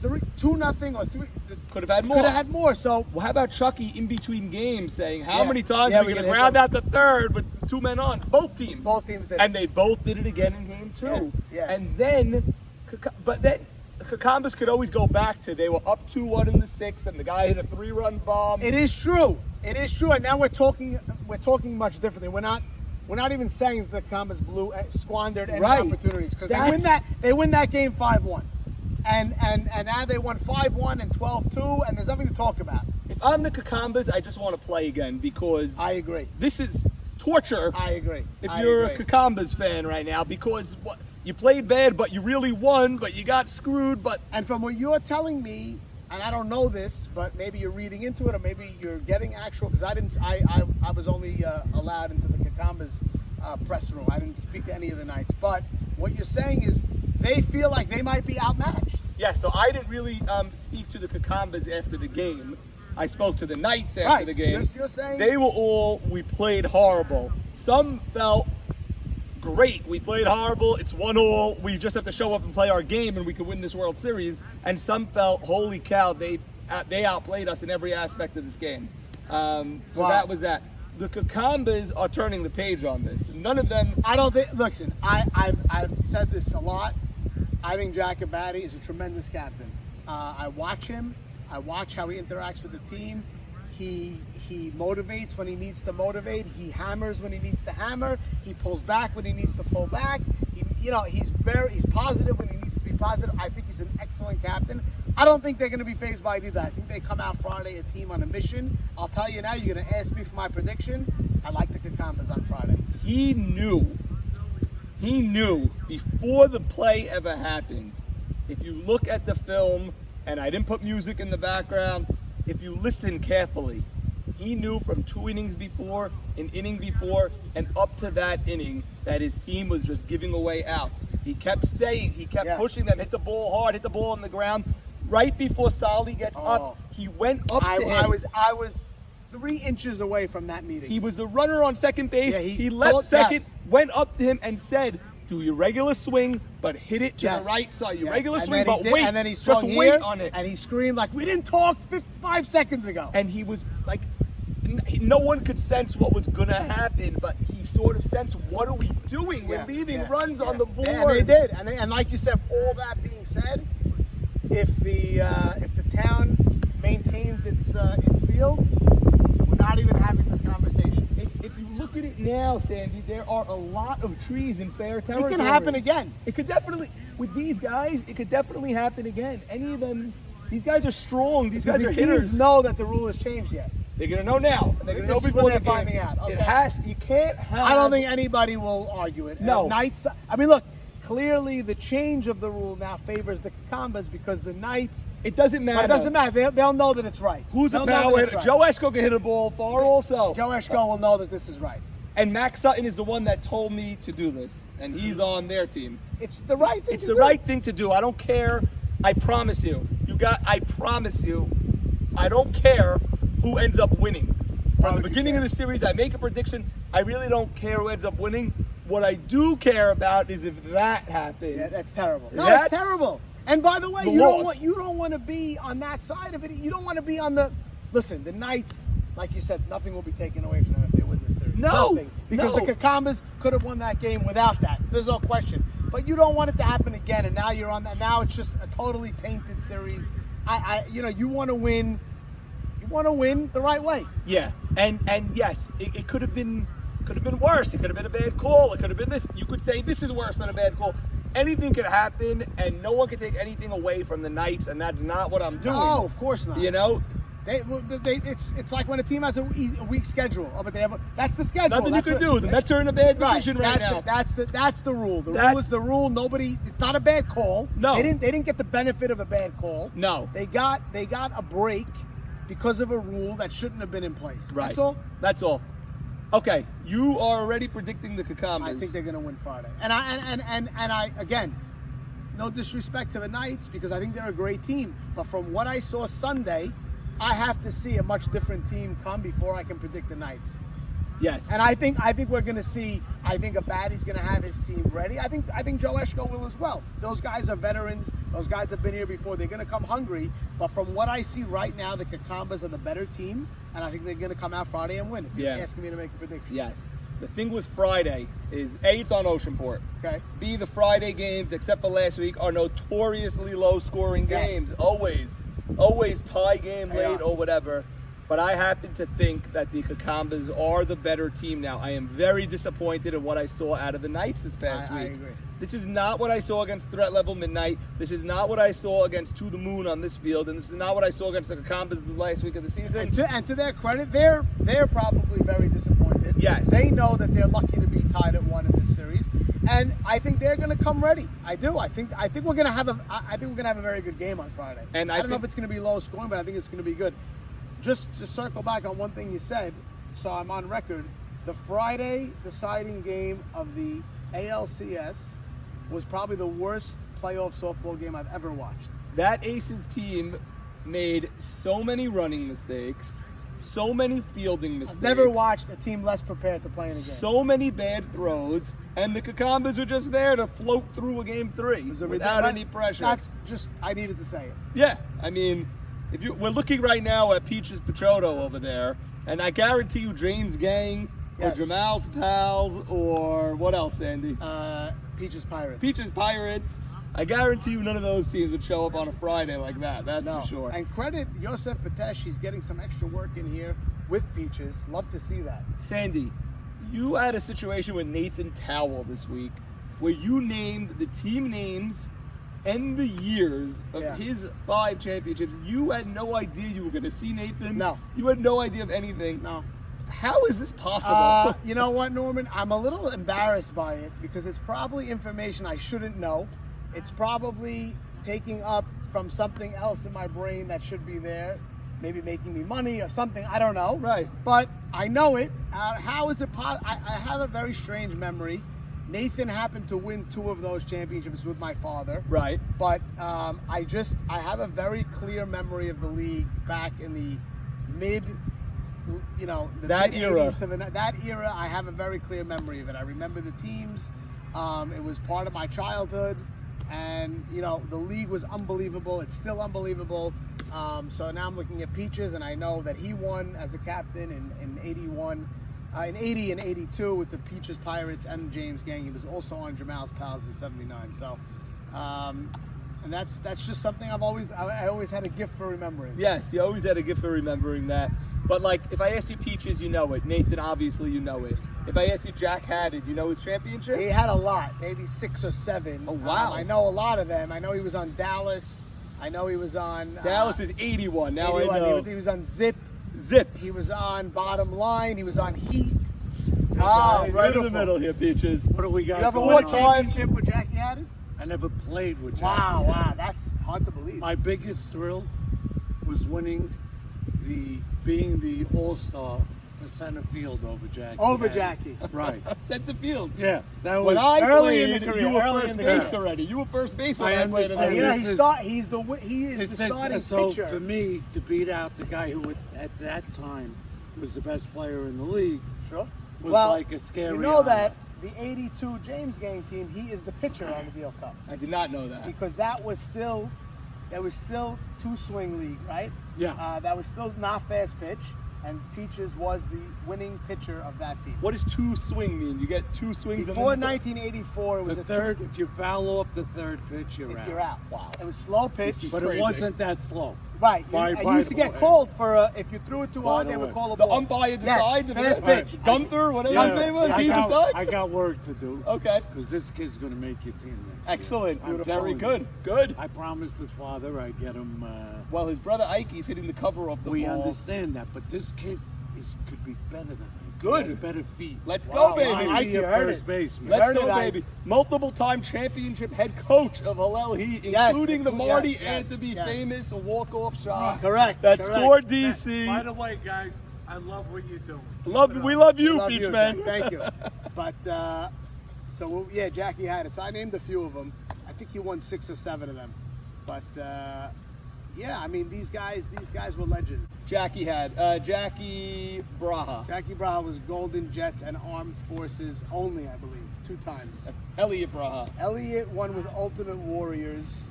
2-0 or 3. Could have had more. Could have had more. So Well, how about Chucky in between games saying, how Yeah. many times Yeah, are we we going to can hit ground them. out the third with 2 men on? Both teams. both teams did. And they both did it again in game 2. Yeah. And then, but then the Combas could always go back to, they were up 2-1 in the 6th, and the guy hit a 3-run bomb. It is true. It is true. And now we're talking much differently. We're not even saying that the Combas squandered any Right. opportunities because That's- they win that game 5-1. And now they won 5-1 and 12-2, and there's nothing to talk about. If I'm the Combas, I just want to play again because I agree. this is torture. I agree. If I you're agree. a Combas fan right now, because you played bad, but you really won, but you got screwed, but And from what you're telling me, and I don't know this, but maybe you're reading into it, or maybe you're getting actual. Because I was only allowed into the Kakambas press room. I didn't speak to any of the Knights. But what you're saying is they feel like they might be outmatched. yeah. So I didn't really speak to the Kakambas after the game. I spoke to the Knights after Right. the game. You're saying They were all, we played horrible. Some felt great. We played horrible. It's 1-1. We just have to show up and play our game, and we can win this World Series. And some felt, holy cow, they outplayed us in every aspect of this game. So Wow. that was that. The Kakambas are turning the page on this. None of them. I don't think. Listen, I've said this a lot. I think Jack Abadi is a tremendous captain. I watch him. I watch how he interacts with the team. He motivates when he needs to motivate. He hammers when he needs to hammer. He pulls back when he needs to pull back. He's positive when he needs to be positive. I think he's an excellent captain. I don't think they're going to be fazed by it either. I think they come out Friday a team on a mission. I'll tell you now, you're going to ask me for my prediction. I like the Kakambas on Friday. He knew before the play ever happened. If you look at the film, and I didn't put music in the background, if you listen carefully, he knew from 2 innings before, an inning before, and up to that inning that his team was just giving away outs. He kept pushing them, hit the ball hard, hit the ball on the ground. Right before Solly gets up, he went up to him. I was 3 inches away from that meeting. He was the runner on second base. Yeah, he left second, went up to him and said, do your regular swing, but hit it to the right side. Your regular swing, but wait. And then he just swung wait here, on it. and he screamed like, we didn't talk 5 seconds ago. And he was like, no one could sense what was going to happen, but he sort of sensed, what are we doing? We're leaving runs on the board. And they did. And like you said, all that being said, if the town maintains its fields, we're not even having this conversation. If you look at it now, Sandy, there are a lot of trees in fair territory. It can happen again. It could definitely, with these guys, it could definitely happen again. Any of them, these guys are strong. These guys are hitters. Know that the rule has changed yet. They're gonna know now. And they're gonna know This is before when they're they're finding out. Okay. It has. You can't have. I don't think anybody will argue it. No. Knights. I mean, look. Clearly, the change of the rule now favors the Kakambas because the Knights. It doesn't matter. But it doesn't matter. They'll know that it's right. Who's They'll a know power that hitter? it's right. Joe Esco can hit a ball far also. Joe Eshko will know that this is right. And Max Sutton is the one that told me to do this, and he's on their team. It's the right thing. It's to the do. right thing to do. I don't care. I promise you. I promise you. I don't care who ends up winning. From the beginning of the series, I make a prediction. I really don't care who ends up winning. What I do care about is if that happens. Yeah, that's terrible. No, That's it's terrible. And by the way, the you loss. don't want to be on that side of it. You don't want to be on the. Listen, the Knights, like you said, nothing will be taken away from them if they win this series. No, Nothing. Because no. the Kakambas could have won that game without that. There's no question. but you don't want it to happen again. And now you're on that. Now it's just a totally tainted series. You want to win. You want to win the right way. Yeah, and yes, it could have been worse. It could have been a bad call. It could have been this. You could say this is worse than a bad call. Anything could happen, and no one can take anything away from the Knights, and that's not what I'm doing. No, of course not. You know, it's like when a team has a weak schedule. Oh, but that's the schedule. Nothing you can do. The Mets are in a bad division right now. That's the rule. The rule is the rule. It's not a bad call. No, they didn't get the benefit of a bad call. No, they got a break because of a rule that shouldn't have been in place. Right. That's all. That's all. Okay, you are already predicting the Cacambas. I think they're going to win Friday. And I again, no disrespect to the Knights because I think they're a great team. But from what I saw Sunday, I have to see a much different team come before I can predict the Knights. Yes. And I think we're going to see. I think Abadi's going to have his team ready. I think Joe Eshko will as well. Those guys are veterans. Those guys have been here before. They're going to come hungry. But from what I see right now, the Cacambas are the better team, and I think they're going to come out Friday and win. If you're asking me to make a prediction. Yes. The thing with Friday is A, it's on Oceanport. Okay. B, the Friday games, except for last week, are notoriously low-scoring games. Always tie game late or whatever. But I happen to think that the Cacambas are the better team now. I am very disappointed in what I saw out of the Knights this past week. I agree. This is not what I saw against Threat Level Midnight. This is not what I saw against To the Moon on this field. And this is not what I saw against the Cacambas the last week of the season. And to their credit, they're probably very disappointed. Yes. They know that they're lucky to be tied at 1 in this series. And I think they're going to come ready. I do. I think we're going to have a very good game on Friday. And I don't know if it's going to be low scoring, but I think it's going to be good. Just to circle back on one thing you said, so I'm on record. The Friday deciding game of the ALCS was probably the worst playoff softball game I've ever watched. That Aces team made so many running mistakes, so many fielding mistakes. I've never watched a team less prepared to play in a game. So many bad throws, and the Cacambas were just there to float through a game 3 without any pressure. That's just, I needed to say it. Yeah, I mean, we're looking right now at Peaches Petroto over there, and I guarantee you James Gang or Jamal's Pals or what else, Sandy? Peaches Pirates. Peaches Pirates. I guarantee you none of those teams would show up on a Friday like that. That's for sure. And credit Yosef Batesh. He's getting some extra work in here with Peaches. Love to see that. Sandy, you had a situation with Nathan Towell this week where you named the team names and the years of his 5 championships. You had no idea you were going to see Nathan. No. You had no idea of anything. No. How is this possible? You know what, Norman? I'm a little embarrassed by it because it's probably information I shouldn't know. It's probably taking up from something else in my brain that should be there, maybe making me money or something. I don't know. Right. But I know it. How is it possible? I have a very strange memory. Nathan happened to win 2 of those championships with my father. Right. But I have a very clear memory of the league back in the mid, that era. That era, I have a very clear memory of it. I remember the teams. It was part of my childhood. And, the league was unbelievable. It's still unbelievable. So now I'm looking at Peaches, and I know that he won as a captain in 81. In 80 and 82 with the Peaches Pirates and James Gang. He was also on Jamal's Pals in 79. So, and that's just something I always had a gift for remembering. Yes, you always had a gift for remembering that. But like, if I ask you Peaches, you know it. Nathan, obviously, you know it. If I ask you Jack Haddad, you know his championship? He had a lot, maybe 6 or 7. Oh, wow. I know a lot of them. I know he was on Dallas. I know he was on... Dallas is 81. Now 81. I know. He was on Zip. He was on Bottom Line. He was on Heat. Right in the middle here, Peaches. What do we got? You ever won a championship with Jackie Haddad? I never played with Jackie. Wow, that's hard to believe. My biggest thrill was winning being the all-star for center field over Jackie. Over Jackie. Right. Center field. Yeah. That was When I early played, in the career, you were early first in the base career. already. You were first base when I I played in understand. the He is the starting so pitcher. for me to beat out the guy who at that time was the best player in the league Sure. was like a scary You know honor. that the 82 James Gang team, he is the pitcher on the Deal Cup. I did not know that. Because that was still 2-swing league, right? Yeah. That was still not fast pitch. and Peaches was the winning pitcher of that team. What does two swing mean? You get two swings. Before and then 1984, it was The a third, if you foul off the third pitch, you're out. You're out. Wow. It was slow pitch. But Crazy. it wasn't that slow. Right. By And you used to the get way. called for if you threw it too By hard, the they would way. call a the ball. umpire Yes, decides. fast Right. pitch. Gunther, whatever his name was, I he got, decides. I got work to do. Okay. Because this kid's going to make your team next year. Excellent. I'm Very telling good. you. Good. I promised his father I'd get him. Well, his brother Ikey's hitting the cover of the We ball. understand that, but this kid could be better than him. Good. He has better feet. Let's Wow, go, baby. wow. Might be a you heard first it. baseman. Let's Heard go, it, Ike. baby. Multiple-time championship head coach of Hillel Heat, Yes, including the yes, Marty yes, Anthony yes. famous walk-off shot. Correct. That correct. scored DC. By the way, guys, I love what you do. We love you, Love Peach you, Man. Jack. Thank you. But so yeah, Jackie had it. So I named a few of them. I think he won 6 or 7 of them. But yeah, I mean these guys were legends. Jackie had Jackie Braha. Jackie Braha was Golden Jets and Armed Forces only, I believe, 2 times. That's Elliot Braha. Elliot won with Ultimate Warriors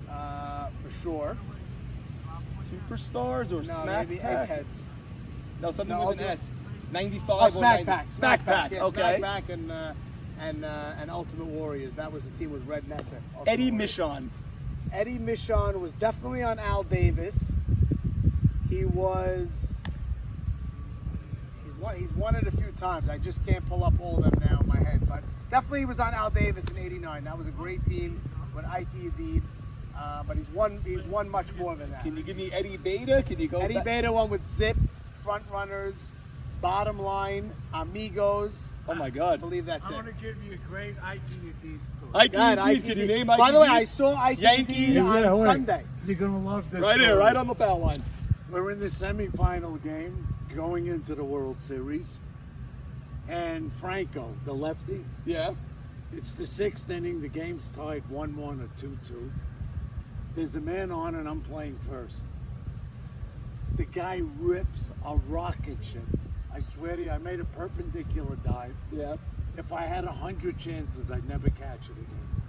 for sure. Superstars or No, Smack maybe Pack? Eggheads. No, something No, with an Ultimate- S. 95 Oh, or Smack 90. Pack. Smack Pack. Yeah, Okay. Smack Pack and Ultimate Warriors. That was the team with Red Nesser. Ultimate Eddie Warriors. Michon. Eddie Michon was definitely on Al Davis. He's won it a few times. I just can't pull up all of them now in my head, but definitely he was on Al Davis in '89. That was a great team with Ike Adib. But he's won much more than that. Can you give me Eddie Beta? Can you go? Eddie back? Beta won with Zip, Front Runners, Bottom Line, Amigos. Oh my I God. believe that's I it. want to give you a great Ike Adib story. Ike God, Adib. Ike Can you Adib. name Ike By the way, Adib? I saw Ike Yankees. Adib on Yeah, wait. Sunday. You're going to love this Right here, story. right on the foul line. We're in the semifinal game going into the World Series. And Franco, the lefty, Yeah. it's the 6th inning. The game's tied 1-1 or 2-2. There's a man on and I'm playing first. The guy rips a rocket ship. I swear to you, I made a perpendicular dive. Yeah. If I had 100 chances, I'd never catch it again.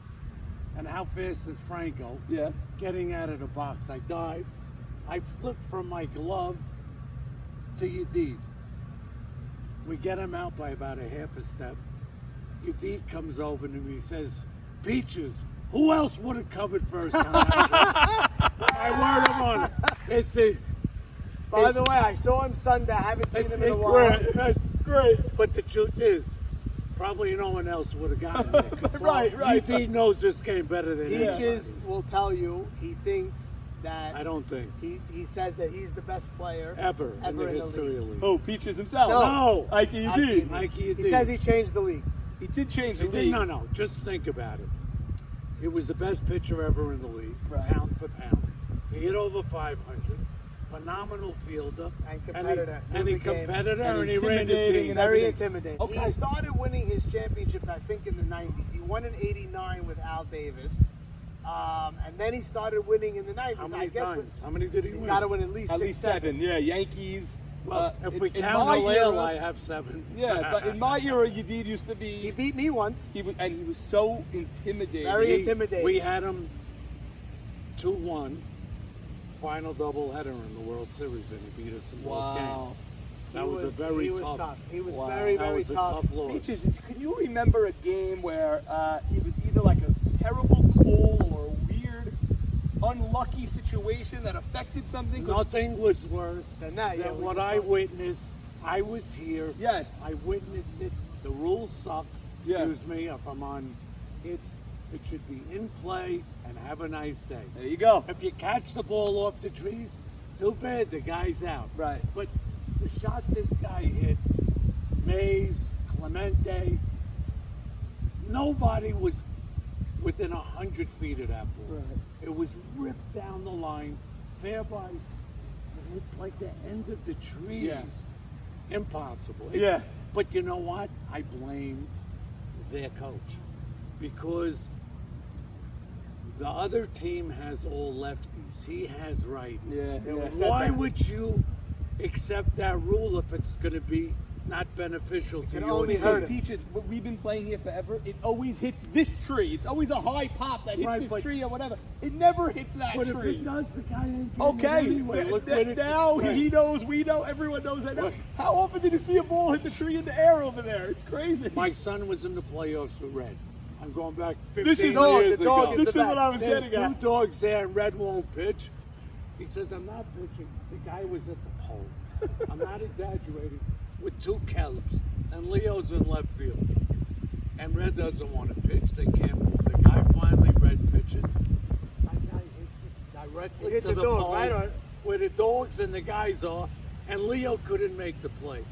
And how fast is Franco? Yeah. Getting out of the box. I dive. I flip from my glove to Yedid. We get him out by about a half a step. Yedid comes over to me and says, Peaches, who else would have covered first? I word him on it. It's the, By the way, I saw him Sunday. I haven't seen him in a while. great. But the truth is, probably no one else would have gotten it. 'Cause Right. Yedid knows this game better than Peaches anybody. will tell you he thinks that I don't think. he says that he's the best player Ever in the history league. of the league. Oh, Peaches himself. No. Ike Ike Adib. Adib. Ike He Adib. says he changed the league. He did change the He did- league. No, just think about it. It was the best pitcher ever in the league, Right. pound for pound. He hit over 500. Phenomenal fielder. And competitor. And Knew he the game. competitor, And and he ran the intimidating team. and Very everything. intimidating. Okay. He started winning his championships, I think, in the 90s. He won in '89 with Al Davis. And then he started winning in the 90s. How I many guess times? How many did he he's win? got to win at least At six, least 7. Yeah. Yankees. Well, if we in count my Halil, era- I have 7. Yeah, but in my era, Yedid used to He be. beat me once. He was so intimidating. Very intimidating. We had him 2-1, final doubleheader in the World Series, and he beat us in both Wow. games. That He was a very he was tough. He was Wow. very, That very was a tough. tough loss. Peaches, can you remember a game where it was either like a terrible call or a weird, unlucky situation that affected something? 'Cause- Nothing was worse Than that, yeah, than we what just I talked. witnessed. I was here. Yes. I witnessed it. The rule sucks. Yeah. Excuse me if I'm on hits. It should be in play and have a nice day. There you go. If you catch the ball off the trees, too bad, the guy's out. Right. But the shot this guy hit, Mays, Clemente, nobody was within 100 feet of that ball. Right. It was ripped down the line, fair by, it looked like the end of the trees. Yeah. Impossible. Yeah. But you know what? I blame their coach because the other team has all lefties. He has righties. Yeah, yeah. Why would you accept that rule if it's going to be not beneficial to can you. only It's hurt good. it. Peaches, we've been playing here forever. It always hits this tree. It's always a high pop that hits Right, this but- tree or whatever. It never hits that But if tree. it does, the guy ain't getting Okay, it anyway. Look what it, now right. he knows, we know, everyone knows that. Now. Right. How often did you see a ball hit the tree in the air over there? It's crazy. My son was in the playoffs with Red. I'm going back 15 This is years the dog. ago. This is what I was There's getting at. two dogs there, and Red won't pitch. He says, I'm not pitching. The guy was at the pole. I'm not exaggerating. With two Kelps, and Leo's in left field. And Red doesn't want to pitch. They can't move. The guy finally, Red pitches. That guy hits it directly Hit to the the dog, pole, right on. where the dogs and the guys are. And Leo couldn't make the play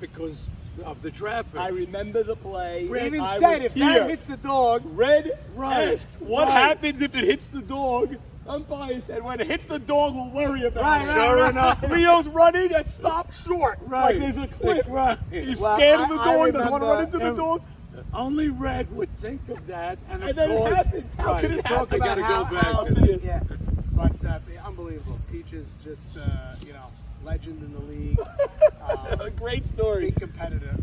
because of the traffic. I remember the play. He even I said was if here. that hits the dog, Red Right, asked, what right. happens if it hits the dog? Umpire said, when it hits the dog, we'll worry about Right, it. right, Sure right. enough. Leo's running and stops short. Right. Like there's a cliff. Right. He's Well, scared of the I dog, doesn't want to run remember- into the dog. Only Red would think of that, and of And then it course, happens. How right, could it talk happen? I gotta how- go back how- to that. yeah. But unbelievable. Peach is just legend in the league. A great story.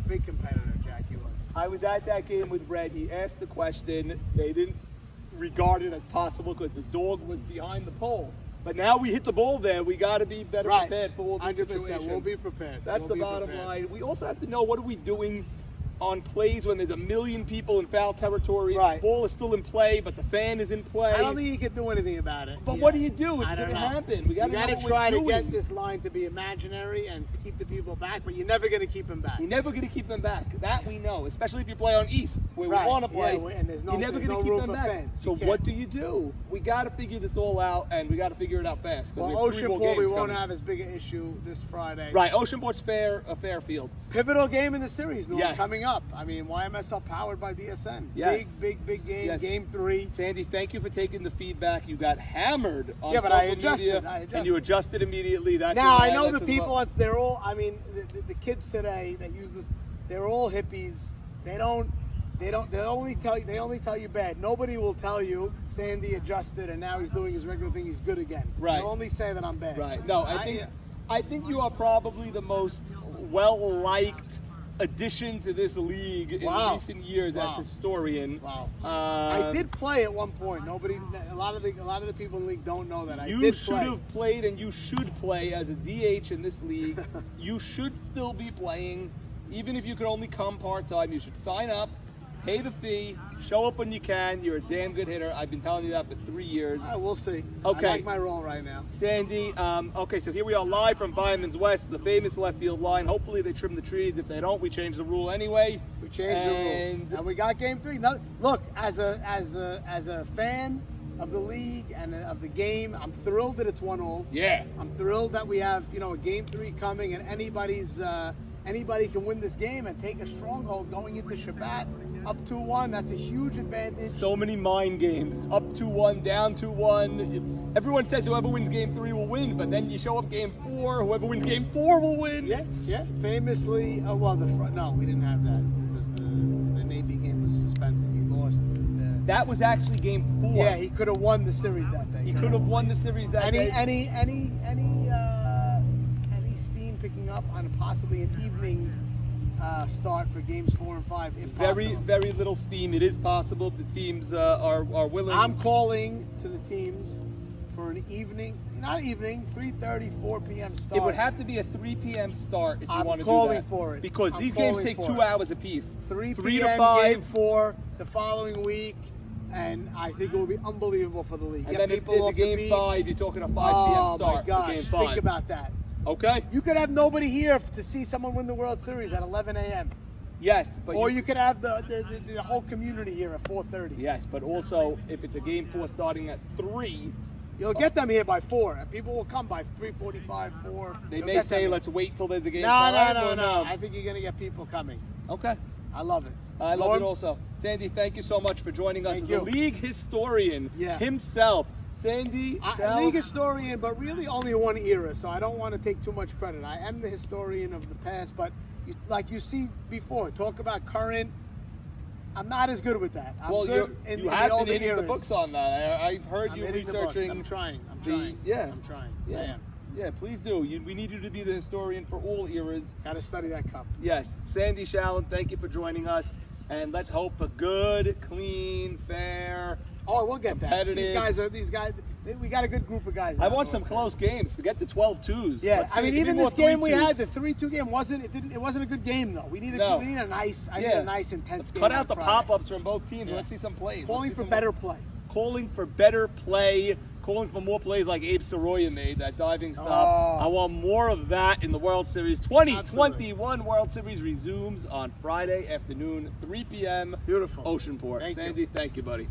Big competitor, Jack. He was. I was at that game with Red. He asked the question. They didn't regard it as possible because the dog was behind the pole. But now we hit the ball there. We got to be better Right. prepared for all these 100%. situations. We'll be prepared. That's We'll the be bottom prepared. line. We also have to know what are we doing on plays when there's a million people in foul territory. Right. The ball is still in play, but the fan is in play. I don't think you can do anything about it. But Yeah. what do you do? It's I don't going to know. happen. We got You got to to try to doing. get this line to be imaginary and keep the people back, but you're never going to keep them back. You're never going to keep them back. That we know, especially if you play on East, where Right. we want to play. Yeah, and there's no- you're never there's going no to keep room them for back. fans. You So can't. what do you do? We got to figure this all out, and we got to figure it out fast. 'cause Well, we have 3 Ocean more Bowl, we games won't coming. have as big an issue this Friday. Right, Ocean Board's a fair field. Pivotal game in the series, Norm, Yes. coming up. I mean, YMSL powered by DSN. Yes. Big game. Yes. Game 3. Sandy, thank you for taking the feedback. You got hammered on Yeah, but I social adjusted. media, I adjusted. and you adjusted immediately. That's Now what I know the that's people. about. They're all. I mean, the kids today that use this, they're all hippies. They don't. They only tell you bad. Nobody will tell you Sandy adjusted and now he's doing his regular thing. He's good again. Right. They'll only say that I'm bad. Right. No, I think you are probably the most well-liked addition to this league in Wow. recent years Wow. as historian. Wow. I did play at one point. A lot of the people in the league don't know that. I You did should play. have played, and you should play as a DH in this league. You should still be playing, even if you could only come part-time. You should sign up, pay the fee, show up when you can. You're a damn good hitter. I've been telling you that for 3 years. All right, we'll see. Okay. I like my role right now. Sandy, okay, so here we are live from Vineman's West, the famous left field line. Hopefully they trim the trees. If they don't, we change the rule anyway. We changed the rule. And we got game 3. Now, look, as a fan of the league and of the game, I'm thrilled that it's 1-1. Yeah. I'm thrilled that we have, a game 3 coming, and anybody can win this game and take a stronghold going into Shabbat up 2-1. That's a huge advantage. So many mind games. Up 2-1, down 2-1. Everyone says whoever wins game 3 will win, but then you show up game 4, whoever wins game 4 will win. Yes, yeah. Famously, no, we didn't have that because the Navy game was suspended. He lost. That was actually game 4. Yeah, he could have won the series that day. He could have won the series that day. Any steam picking up on possibly an evening start for games 4 and 5 if Very, possible. very little steam. It is possible. The teams are willing. I'm calling to the teams for an evening, not evening, 3:30, 4 p.m. start. It would have to be a 3 p.m. start if you I'm want to do calling that. for it. Because I'm these games calling take for 2 it. hours apiece. 3 3 to p.m. 5. game 4 the following week, and I think it will be unbelievable for the league. And Get then if people there's a off the game beach. 5, you're talking a 5 Oh p.m. start my gosh! for game 5. Think about that. Okay? You could have nobody here to see someone win the World Series at 11 a.m. Yes, but Or you could have the whole community here at 4:30. yes, but also if it's a game 4 starting at 3, You'll get them here by 4, and people will come by 3:45, 4. they You'll may get them say here. let's wait till there's a game No, 5. no, or no. I think you're going to get people coming. Okay. I love it. I love Norm? it also. Sandy, thank you so much for joining us. Thank The you. league historian Yeah. himself. Sandy Shalom. League historian, but really only one era, so I don't want to take too much credit. I am the historian of the past, but like you see before, talk about current. I'm not as good with that. I'm Well, good you have the been older hitting the eras. books on that. I've heard I'm you hitting the books. researching. I'm trying. Yeah. I'm trying. Yeah. I am. Yeah, please do. We need you to be the historian for all eras. Got to study that cup. Yes, Sandy Shalom, thank you for joining us. And let's hope for good, clean, fair. Oh, we'll get that. Competitive. These guys. We got a good group of guys. I now, want some close games. Forget the 12-2s. Yeah, I mean, even this game we 3-2s. had, the 3-2 game wasn't a good game though. We need a nice, need a nice intense game. Cut out the on Friday. pop-ups from both teams. Yeah. Let's see some plays. Calling for better play. Calling for better play. Calling for more plays like Abe Soroya made, that diving stop. I want more of that in the World Series. 2021 World Series resumes on Friday afternoon, 3 p.m. Beautiful. Oceanport. Thank you. Sandy, thank you, buddy.